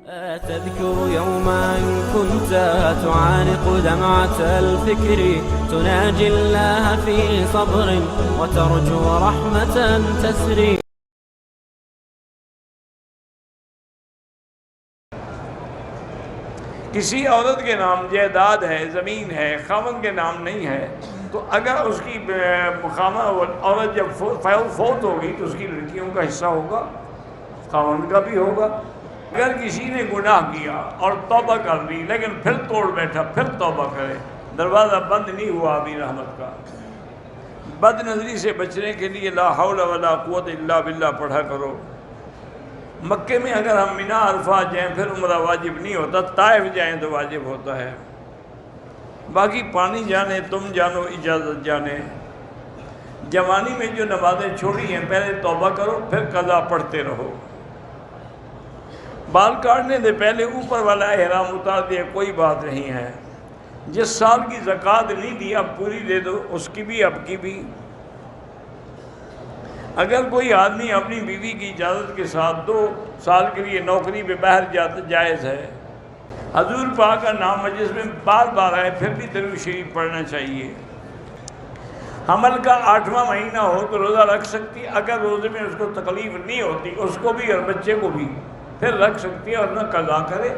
تذكر يوما كنت تعانق دمعة الفكر تناجي الله في صبر وترجو رحمة تسري. کسی عورت کے نام جائیداد ہے، زمین ہے، خاوند کے نام نہیں ہے، تو اگر اس کی عورت جب فوت ہوگی تو اس کی لڑکیوں کا حصہ ہوگا، خاوند کا بھی ہوگا. اگر کسی نے گناہ کیا اور توبہ کر لی لیکن پھر توڑ بیٹھا، پھر توبہ کرے، دروازہ بند نہیں ہوا ابھی رحمت کا. بد نظری سے بچنے کے لیے لا حول ولا قوت الا باللہ پڑھا کرو. مکے میں اگر ہم مینا عرفات جائیں پھر عمرہ واجب نہیں ہوتا، طائف جائیں تو واجب ہوتا ہے. باقی پانی جانے، تم جانو، اجازت جانے. جوانی میں جو نمازیں چھوڑی ہیں پہلے توبہ کرو، پھر قضا پڑھتے رہو. بال کاٹنے سے پہلے اوپر والا احرام اتار دیا، کوئی بات نہیں ہے. جس سال کی زکوٰۃ نہیں دی اب پوری دے دو، اس کی بھی اب کی بھی. اگر کوئی آدمی اپنی بیوی کی اجازت کے ساتھ 2 سال کے لیے نوکری پہ باہر جاتا جائز ہے. حضور پاک کا نام مجلس میں بار بار آئے پھر بھی درود شریف پڑھنا چاہیے. حمل کا 8واں مہینہ ہو تو روزہ رکھ سکتی، اگر روزے میں اس کو تکلیف نہیں ہوتی، اس کو بھی اور بچے کو بھی، پھر رکھ سکتی ہے اور نہ قضا کرے.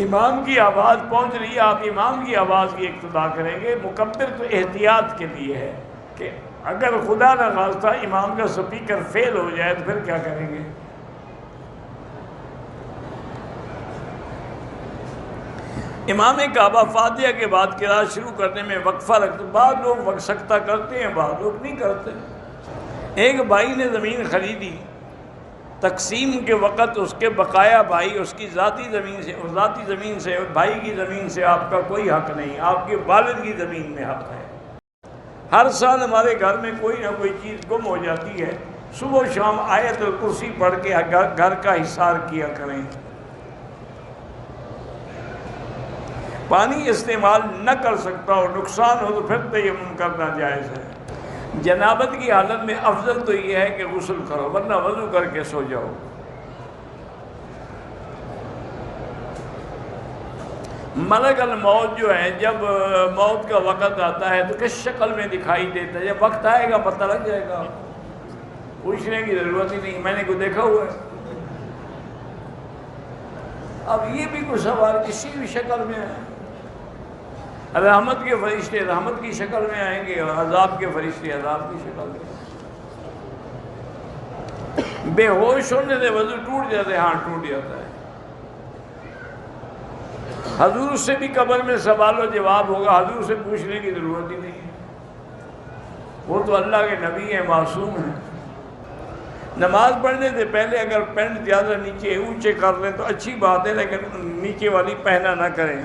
امام کی آواز پہنچ رہی ہے، آپ امام کی آواز کی اقتدا کریں گے. مکبر تو احتیاط کے لیے ہے کہ اگر خدا نہ خواستہ امام کا سپیکر فیل ہو جائے تو پھر کیا کریں گے. امام کعبہ فاتحہ کے بعد قرات شروع کرنے میں وقفہ رکھتے، بعض لوگ سکتہ کرتے ہیں، بعض لوگ نہیں کرتے. ایک بھائی نے زمین خریدی، تقسیم کے وقت اس کے بقایا بھائی اس کی ذاتی زمین سے بھائی کی زمین سے آپ کا کوئی حق نہیں، آپ کے والد کی زمین میں حق ہے. ہر سال ہمارے گھر میں کوئی نہ کوئی چیز گم ہو جاتی ہے، صبح و شام آیت الکرسی پڑھ کے گھر کا حصار کیا کریں. پانی استعمال نہ کر سکتا ہو، نقصان ہو تو پھر تیمم کرنا جائز ہے. جنابت کی حالت میں افضل تو یہ ہے کہ غسل کرو، ورنہ وضو کر کے سو جاؤ. ملک الموت جو ہے جب موت کا وقت آتا ہے تو کس شکل میں دکھائی دیتا ہے؟ جب وقت آئے گا پتہ لگ جائے گا، پوچھنے کی ضرورت ہی نہیں، میں نے کوئی دیکھا ہوا ہے. اب یہ بھی کوئی سوال کسی بھی شکل میں ہے. رحمت کے فرشتے رحمت کی شکل میں آئیں گے اور عذاب کے فرشتے عذاب کی شکل میں. بے ہوش ہونے سے وضو ٹوٹ جاتا ہے، ہاں ٹوٹ جاتا ہے. حضور سے بھی قبر میں سوال و جواب ہوگا، حضور سے پوچھنے کی ضرورت ہی نہیں ہے، وہ تو اللہ کے نبی ہیں، معصوم ہیں. نماز پڑھنے سے پہلے اگر پینٹ زیادہ نیچے اونچے کر لیں تو اچھی بات ہے، لیکن نیچے والی پہنا نہ کریں.